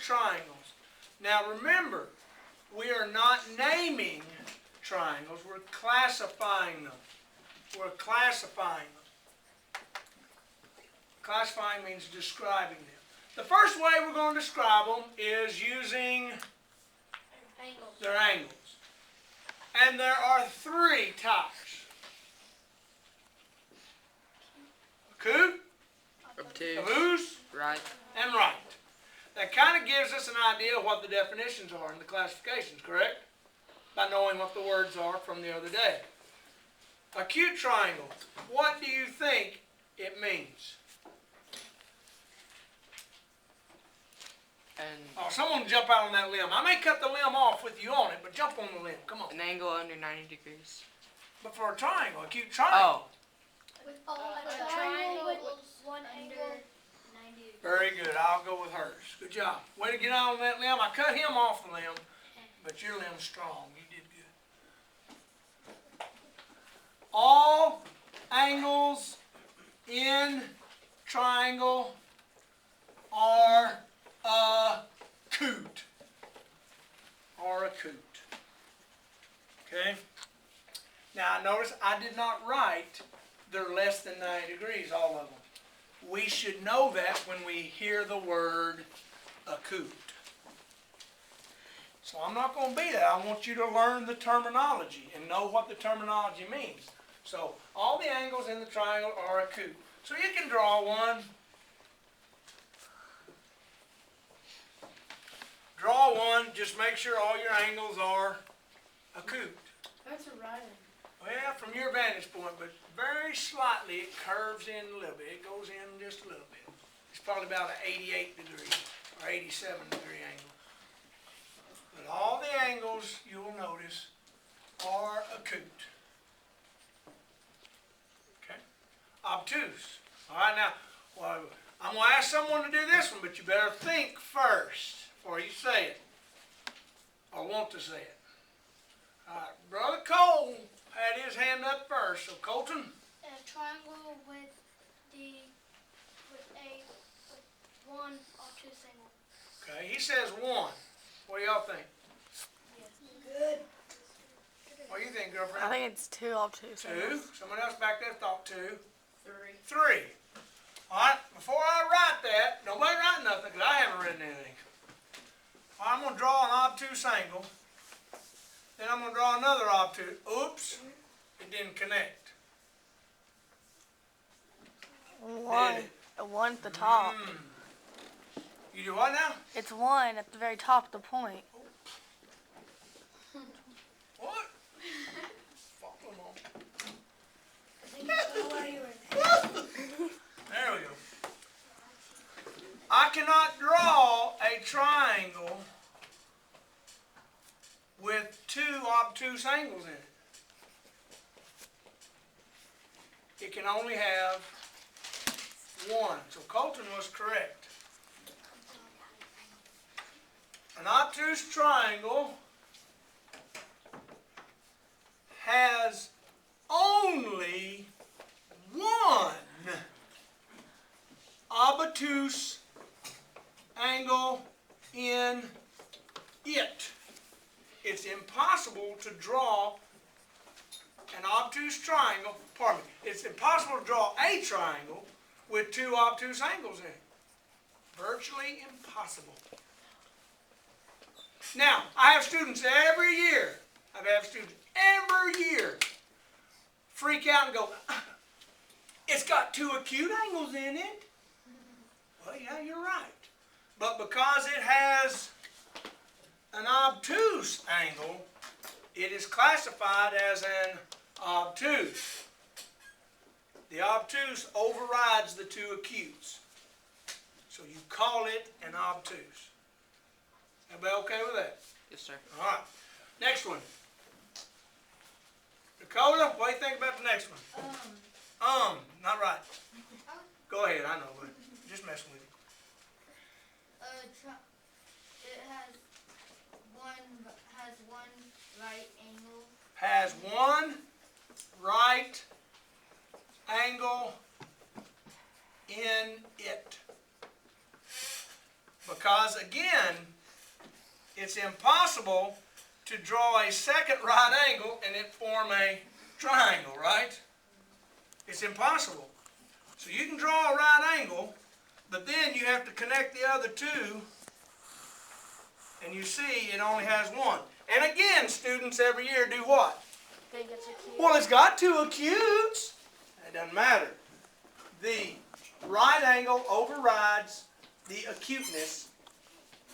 triangles. Now remember, we are not naming triangles, we're classifying them. We're classifying them. Classifying means describing them. The first way we're going to describe them is using their angles. And there are three types. Acute, obtuse, right, and right. That kind of gives us an idea of what the definitions are and the classifications, correct? By knowing what the words are from the other day. Acute triangle. What do you think it means? Oh, someone jump out on that limb. I may cut the limb off with you on it, but jump on the limb. Come on. An angle under 90 degrees. But for a triangle, acute triangle. Oh. With a triangle with one angle 90 degrees. Very good. I'll go with hers. Good job. Way to get out on that limb. I cut him off the limb, but your limb's strong. You did good. All angles in triangle are acute. Are acute. Okay? Now notice I did not write they're less than 90 degrees, all of them. We should know that when we hear the word acute. So I'm not going to be that. I want you to learn the terminology and know what the terminology means. So all the angles in the triangle are acute. So you can draw one. Draw one, just make sure all your angles are acute. That's a right angle. Well, from your vantage point, but very slightly it curves in a little bit. It goes in just a little bit. It's probably about an 88 degree or 87 degree angle. But all the angles, you'll notice, are acute. Okay? Obtuse. All right, now, well, I'm going to ask someone to do this one, but you better think first before you say it or want to say it. All right, Brother Cole had his hand up first. So Colton? A triangle with one obtuse angle. Okay, he says one. What do y'all think? Good. What do you think, girlfriend? I think it's two obtuse. Two. Someone else back there thought two. Three. Three. All right, before I write that, nobody write nothing because I haven't written anything. All right, I'm going to draw an obtuse angle. Then I'm going to draw another obtuse. Oops, it didn't connect. One. Did it? A one at the top. You do what now? It's one at the very top of the point. What? There we go. I cannot draw a triangle with two obtuse angles in it. It can only have one. So Colton was correct. An obtuse triangle has only one obtuse angle in it. It's impossible to draw an obtuse triangle, pardon me, it's impossible to draw a triangle with two obtuse angles in it. Virtually impossible. Now, I have students every year, freak out and go, it's got two acute angles in it. Well, yeah, you're right. But because it has an obtuse angle, it is classified as an obtuse. The obtuse overrides the two acutes. So you call it an obtuse. Everybody okay with that? Yes, sir. All right. Next one. Dakota, what do you think about the next one? Not right. Go ahead, I know, but just messing with you. It has one right angle. Has one right angle in it. Because again, it's impossible to draw a second right angle and it form a triangle, right? It's impossible. So you can draw a right angle, but then you have to connect the other two, and you see it only has one. And again, students every year do what? Think it's a cube. Well, it's got two acutes. It doesn't matter. The right angle overrides the acuteness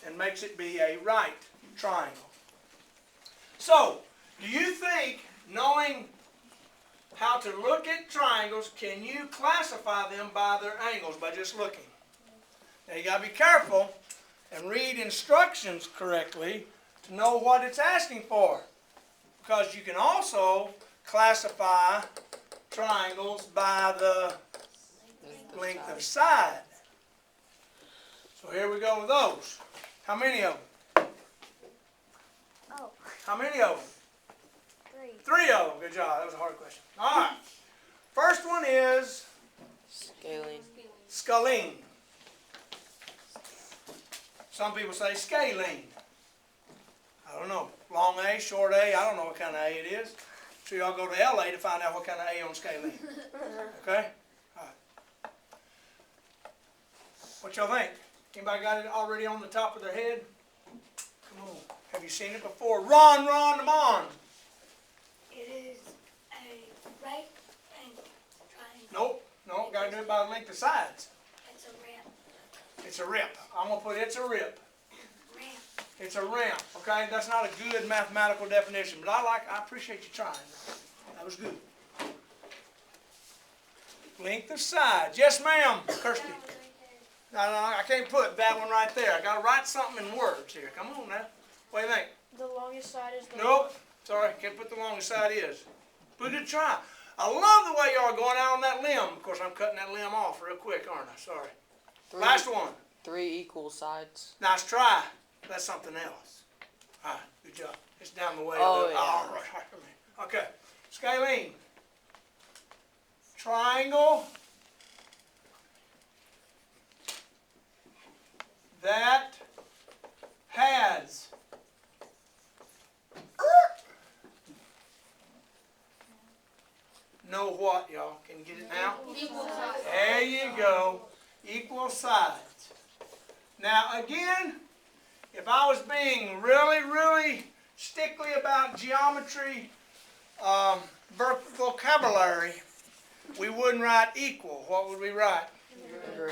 and makes it be a right triangle. So, do you think, knowing how to look at triangles, can you classify them by their angles by just looking? Now you got to be careful and read instructions correctly to know what it's asking for. Because you can also classify triangles by the length of side. So here we go with those. How many of them? Oh, How many of them? 3. 3 of them. Good job. That was a hard question. All right. First one is Scaling. scalene. Some people say scalene. I don't know. Long A, short A, I don't know what kind of A it is. So y'all go to LA to find out what kind of A on scalene. Okay? All right. What y'all think? Anybody got it already on the top of their head? Come on. Have you seen it before? Ron, come on. It is a right angle triangle. Nope. Nope. Got to do it by the length of sides. It's a ramp. It's a rip. I'm going to put it's a rip. Ramp. It's a ramp. Okay? That's not a good mathematical definition, but I appreciate you trying. That was good. Length of sides. Yes, ma'am. Kirsty. No, I can't put that one right there. I got to write something in words here. Come on now. What do you think? The longest side is the Nope. Sorry, can't put the longest side is. But good try. I love the way y'all are going out on that limb. Of course, I'm cutting that limb off real quick, aren't I? Sorry. Last one. 3 equal sides. Nice try. That's something else. All right, good job. It's down the way. Oh, of the, yeah. all right. Okay. Scalene. Triangle that has know what, y'all? Can you get it now? equal size. There you go. Equal sides. Now again, if I was being really stickly about geometry vocabulary, we wouldn't write equal. What would we write?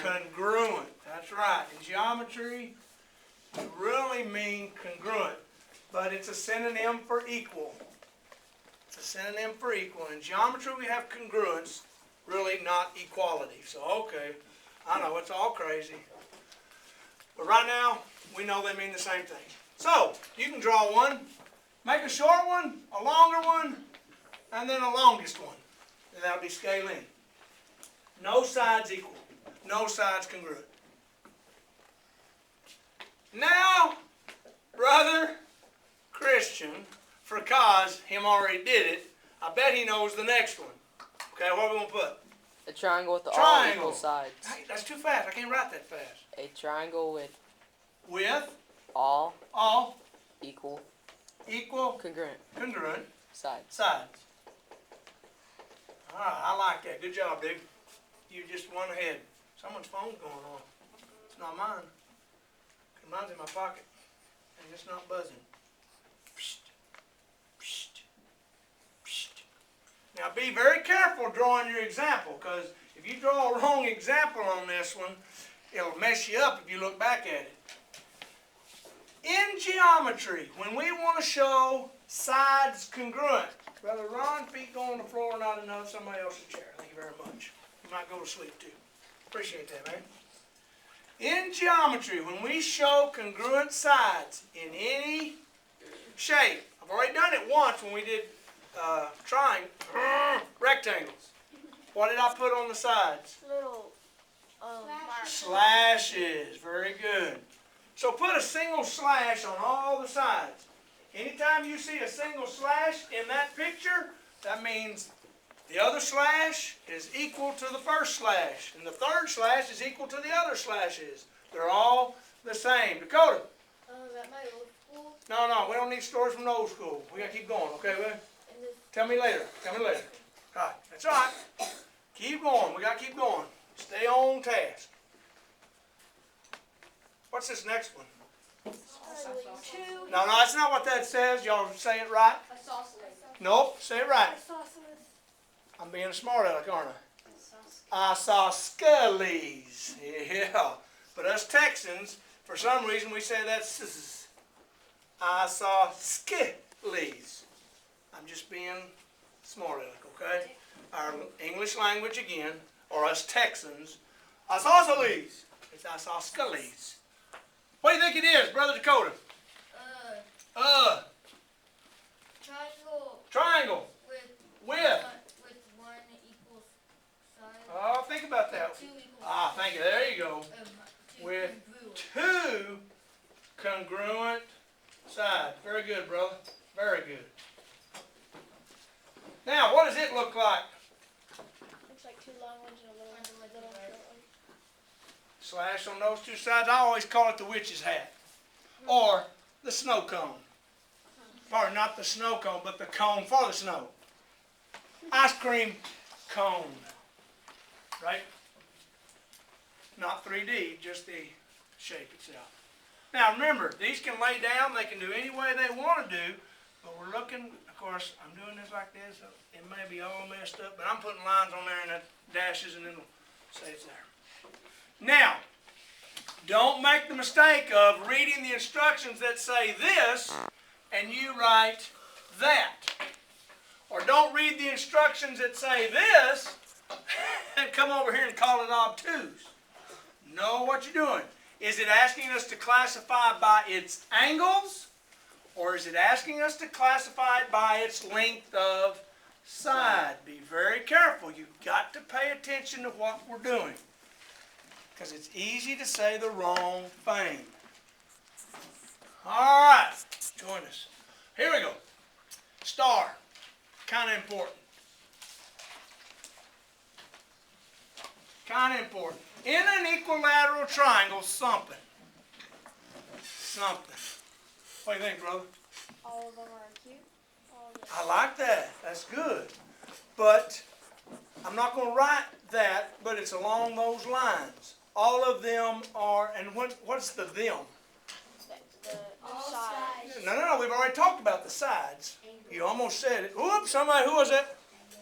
Congruent. That's right. In geometry, we really mean congruent, but it's a synonym for equal. It's a synonym for equal. In geometry, we have congruence, really not equality. So, okay, I know it's all crazy. But right now, we know they mean the same thing. So, you can draw one, make a short one, a longer one, and then a longest one. And that'll be scalene. No sides equal. No sides congruent. Now, brother Christian, for cause him already did it, I bet he knows the next one. Okay, what are we going to put? A triangle with all Triangle. equal sides. Hey, that's too fast. I can't write that fast. A triangle with With all equal, congruent congruent sides. sides. All right, I like that. Good job, dude. You just went ahead. Someone's phone's going on. It's not mine. Mine's in my pocket, and it's not buzzing. Psst, psst, psst. Now be very careful drawing your example, because if you draw a wrong example on this one, it'll mess you up if you look back at it. In geometry, when we want to show sides congruent, Brother Ron, feet go on the floor, not enough, somebody else's chair. Thank you very much. You might go to sleep too. Appreciate that, man. In geometry, when we show congruent sides in any shape, I've already done it once when we did rectangles. What did I put on the sides? Little Slashes. Very good. So put a single slash on all the sides. Anytime you see a single slash in that picture, that means the other slash is equal to the first slash, and the third slash is equal to the other slashes. They're all the same. Dakota. At my old school, No, we don't need stories from the old school. We gotta keep going, okay, man? in this, Tell me later. All right, that's all right. Keep going. We gotta keep going. Stay on task. What's this next one? two. No, that's not what that says. Y'all say it right? Isosceles. Nope, say it right. Isosceles. I'm being a smart aleck, aren't I? Isosceles. Yeah. But us Texans, for some reason, we say that's isosceles. I'm just being smart aleck, okay? Our English language again, or us Texans, isosceles. It's isosceles. What do you think it is, Brother Dakota? Triangle. Triangle. With one equal side. Oh, think about that. Two equal. Thank you. There you go. Two With congruent. two congruent sides. Very good, brother. Very good. Now, what does it look like? Looks like two long ones and a little short one. Slash on those two sides. I always call it the witch's hat. Or the snow cone. Or not the snow cone, but the cone for the snow. Ice cream cone. Right? Not 3D, just the shape itself. Now remember, these can lay down, they can do any way they want to do, but we're looking, of course, I'm doing this like this, so it may be all messed up, but I'm putting lines on there and that dashes and then it'll say it's there. Now, don't make the mistake of reading the instructions that say this and you write that. Or don't read the instructions that say this and come over here and call it obtuse. Know what you're doing. Is it asking us to classify by its angles, or is it asking us to classify it by its length of side? Be very careful. You've got to pay attention to what we're doing, because it's easy to say the wrong thing. All right, join us. Here we go. Star, kind of important. Kind of important. In an equilateral triangle, something. What do you think, brother? All of them are acute. All of them. I like that. That's good. But I'm not going to write that, but it's along those lines. All of them are, and what's the them? All sides. No, we've already talked about the sides. You almost said it. Whoops, somebody, who was that?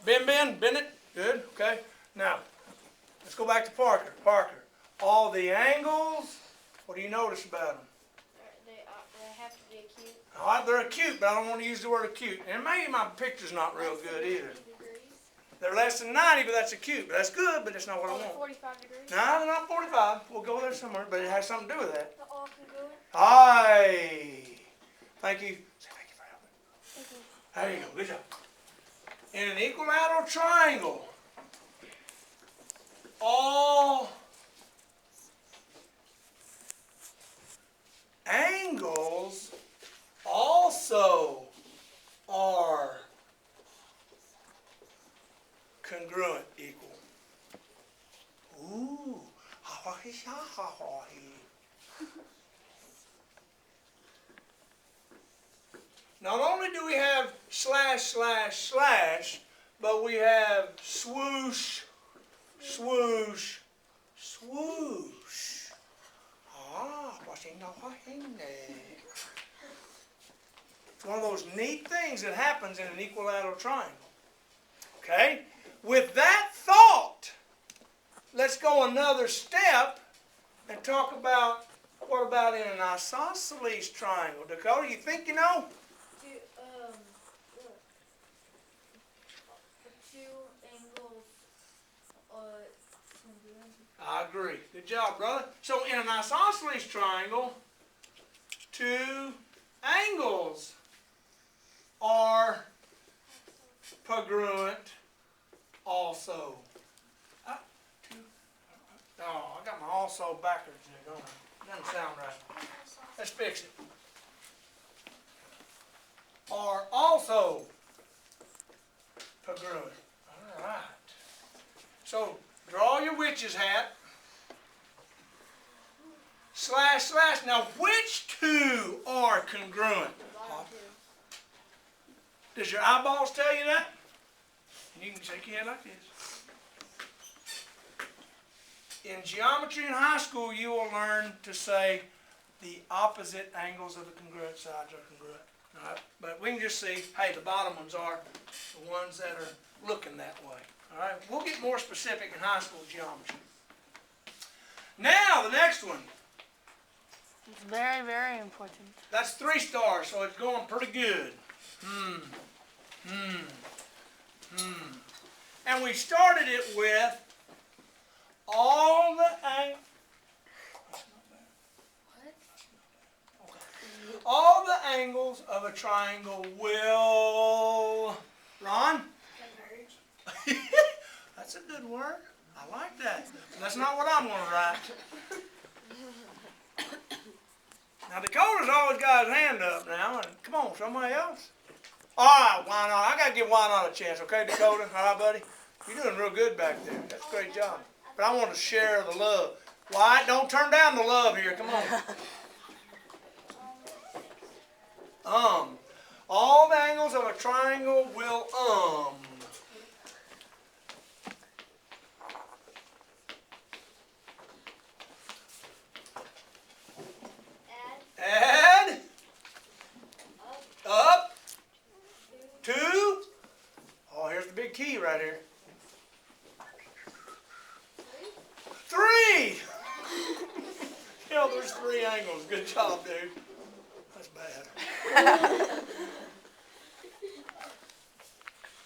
Bennett? Good, okay. Now, let's go back to Parker. All the angles, what do you notice about them? They have to be acute. All right, they're acute, but I don't want to use the word acute. And maybe my picture's not real good either. They're less than 90, but that's acute. But that's good, but that's not what I want. 45 degrees. No, they're not 45. We'll go there somewhere, but it has something to do with that. The all congruent. Aye. Thank you. Say thank you for helping. There you go. Good job. In an equilateral triangle, all angles also are congruent, equal. Ooh. Not only do we have slash, slash, slash, but we have swoosh, swoosh, swoosh. It's one of those neat things that happens in an equilateral triangle. Okay? With that thought, let's go another step and talk about what about in an isosceles triangle. Dakota, you think you know? The two angles congruent. I agree. Good job, brother. So in an isosceles triangle, two angles are congruent also. Oh, I got my also backwards there, don't I? Doesn't sound right. Let's fix it. Are also congruent. All right. So draw your witch's hat. slash slash. Now, which two are congruent? Does your eyeballs tell you that? You can shake your head like this. In geometry in high school, you will learn to say the opposite angles of the congruent sides are congruent. All right? But we can just see, hey, the bottom ones are the ones that are looking that way. All right? We'll get more specific in high school geometry. Now, the next one. It's very, very important. That's 3 stars, so it's going pretty good. And we started it with all the angles. All the angles of a triangle will, Ron? That's a good word. I like that. That's not what I'm going to write. Now, Dakota's always got his hand up now. And come on, somebody else. All right, why not? I got to give why not a chance, okay, Dakota? All right, buddy? You're doing real good back there. That's a great job. But I want to share the love. Wyatt, don't turn down the love here. Come on. All the angles of a triangle will Add. Up. 2. Oh, here's the big key right here. 3. You know, there's 3 angles. Good job, dude. That's bad.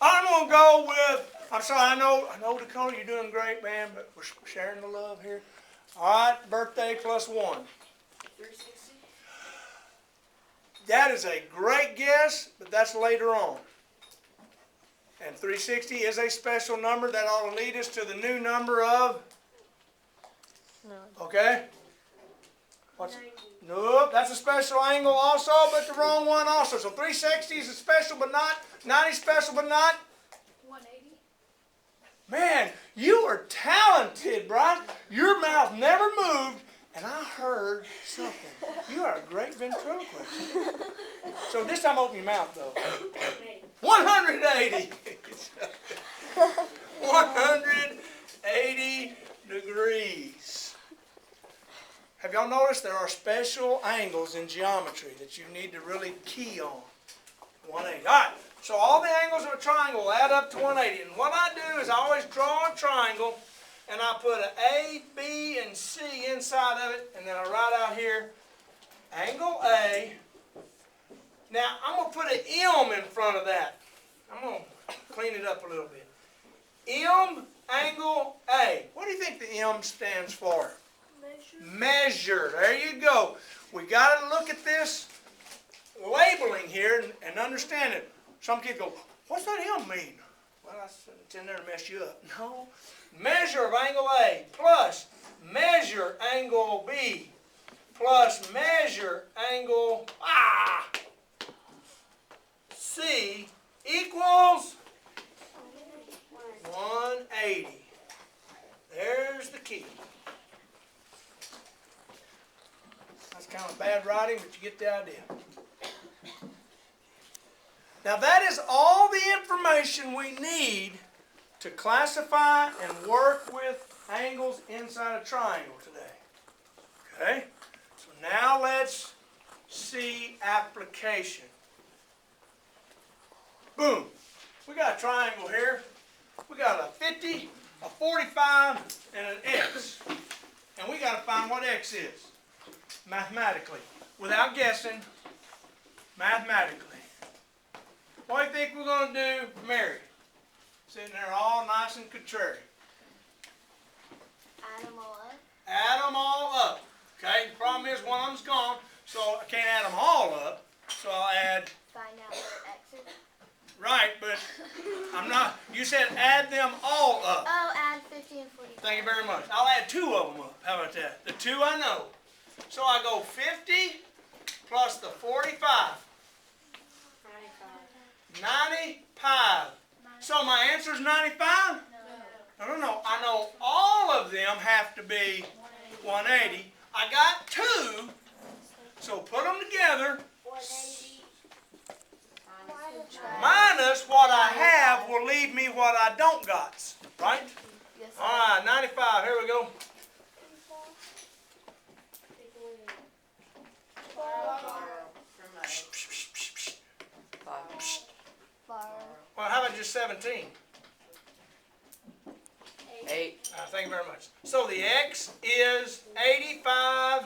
I'm going to go with, I'm sorry, I know, Dakota, you're doing great, man, but we're sharing the love here. All right, birthday plus 1. 360. That is a great guess, but that's later on. And 360 is a special number that ought to lead us to the new number of, okay? What's, nope, that's a special angle also, but the wrong one also. So 360 is a special but not, 90 special but not. 180. Man, you are talented, Brian. Your mouth never moved, and I heard something. You are a great ventriloquist. So this time open your mouth, though. 180. 180 degrees. Have y'all noticed there are special angles in geometry that you need to really key on? 180. All right. So all the angles of a triangle will add up to 180. And what I do is I always draw a triangle, and I put an A, B, and C inside of it, and then I write out here, angle A. Now, I'm going to put an M in front of that. I'm going to clean it up a little bit. M, angle A. What do you think the M stands for? Measure. There you go. We got to look at this labeling here and understand it. Some kids go, what's that M mean? Well, it's in there to mess you up. No. Measure of angle A plus measure angle B plus measure angle C equals 180. There's the key. That's kind of bad writing, but you get the idea. Now that is all the information we need to classify and work with angles inside a triangle today. Okay? So now let's see application. Boom. We got a triangle here. We got a 50, a 45, and an X. And we got to find what X is. Mathematically. Without guessing. Mathematically. What do you think we're going to do, Mary? Sitting there all nice and contrary. Add them all up. Add them all up. Okay? The problem is one of them's gone, so I can't add them all up. So I'll add. Find out what X is. Right, but I'm not. You said add them all up. Oh, add 50 and 45. Thank you very much. I'll add 2 of them up. How about that? The 2 I know. So I go 50 plus the 45. 95. So my answer is 95? No. I know all of them have to be 180. I got 2, so put them together. 180. Minus what I have will leave me what I don't got. Right? Yes, All right, 95. Here we go. Well, how about just 17? 8. Thank you very much. So the X is 85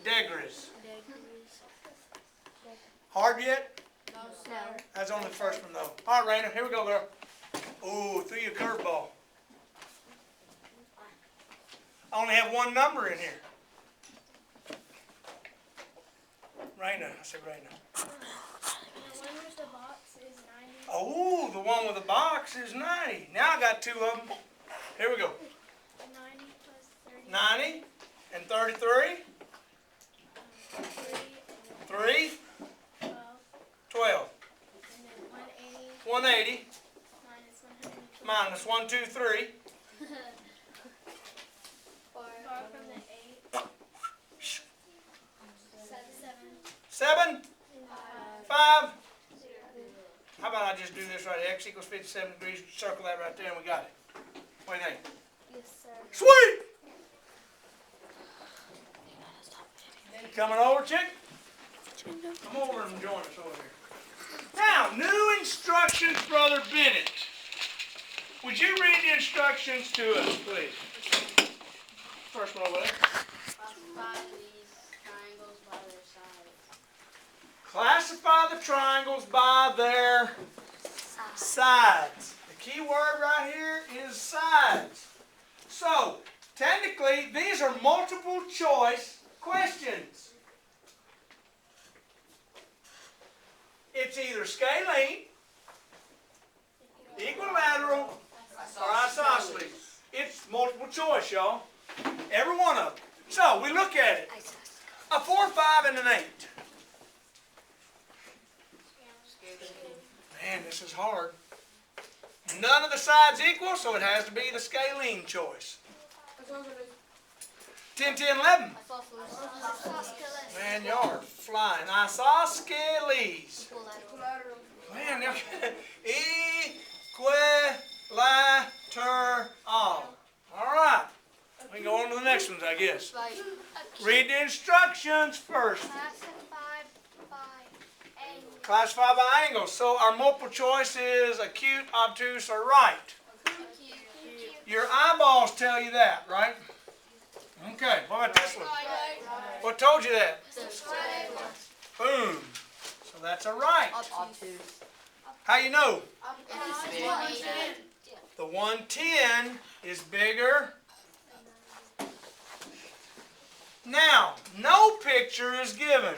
degrees. Hard yet? No. That's only the first one though. All right, Raina, here we go, girl. Ooh, threw you a curveball. I only have one number in here. Raina, I said Raina. The one with the box is 90. Oh, the one with the box is 90. Now I got 2 of them. Here we go. 90 plus 30. 90 and 33. 3, 12. And then 180 180 minus 120. minus 1, 2, 3. 4 from the 8. 7. 7, 5. How about I just do this right? X equals 57 degrees. Circle that right there and we got it. What do you think? Yes, sir. Sweet! You coming over, chick? Come over and join us over here. Now, new instructions, Brother Bennett. Would you read the instructions to us, please? First one over there. Classify these triangles by their Classify the triangles by their size. sides. The key word right here is sides. So, technically, these are multiple choice questions. It's either scalene, equilateral, or isosceles. It's multiple choice, y'all. Every one of them. So, we look at it. A 4, 5, and an 8. Man, this is hard. None of the sides equal, so it has to be the scalene choice. 10, 10, 11. Man, y'all are flying. Isosceles. Man, equilateral. All right. We can go on to the next ones, I guess. Read the instructions first. Classify by angles. So our multiple choice is acute, obtuse, or right. Your eyeballs tell you that, right? Okay, what about this one? What told you that? Boom. So that's a right. How you know? The 110 is bigger. Now, no picture is given.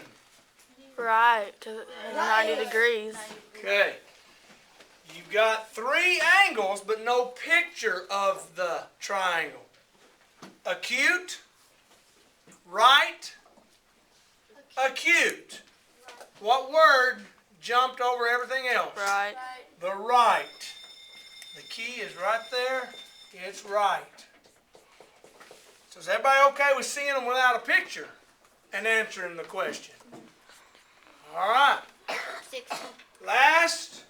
Right, to 90 degrees. Okay. You've got 3 angles, but no picture of the triangle. Acute, right, acute. What word jumped over everything else? Right. The right. The key is right there. It's right. So is everybody okay with seeing them without a picture and answering the question? All right. Last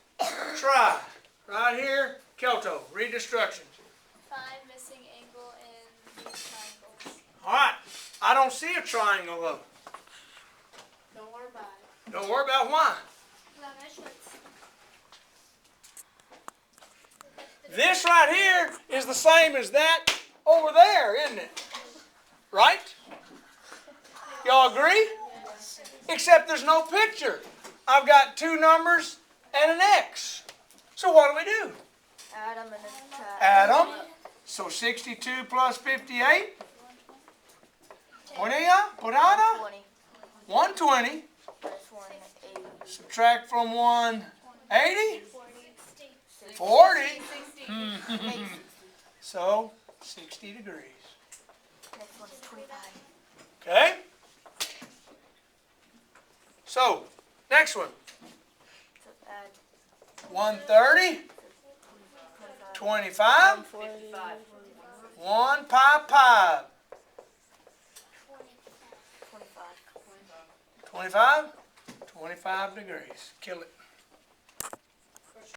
try. Right here, Kelto. Read the instructions. Find missing angle in these triangles. All right. I don't see a triangle though. Don't worry about it. Don't worry about why. This right here is the same as that over there, isn't it? Right? Y'all agree? Except there's no picture. I've got 2 numbers and an X. So what do? Add them and subtract. Add them. So 62 plus 58. What are ya? Porada? 120. Subtract from 180. 40. So 60 degrees. Next one is 25. Okay? So, next one. 130, 25, 1 pi pi. 25? 25 degrees. Kill it.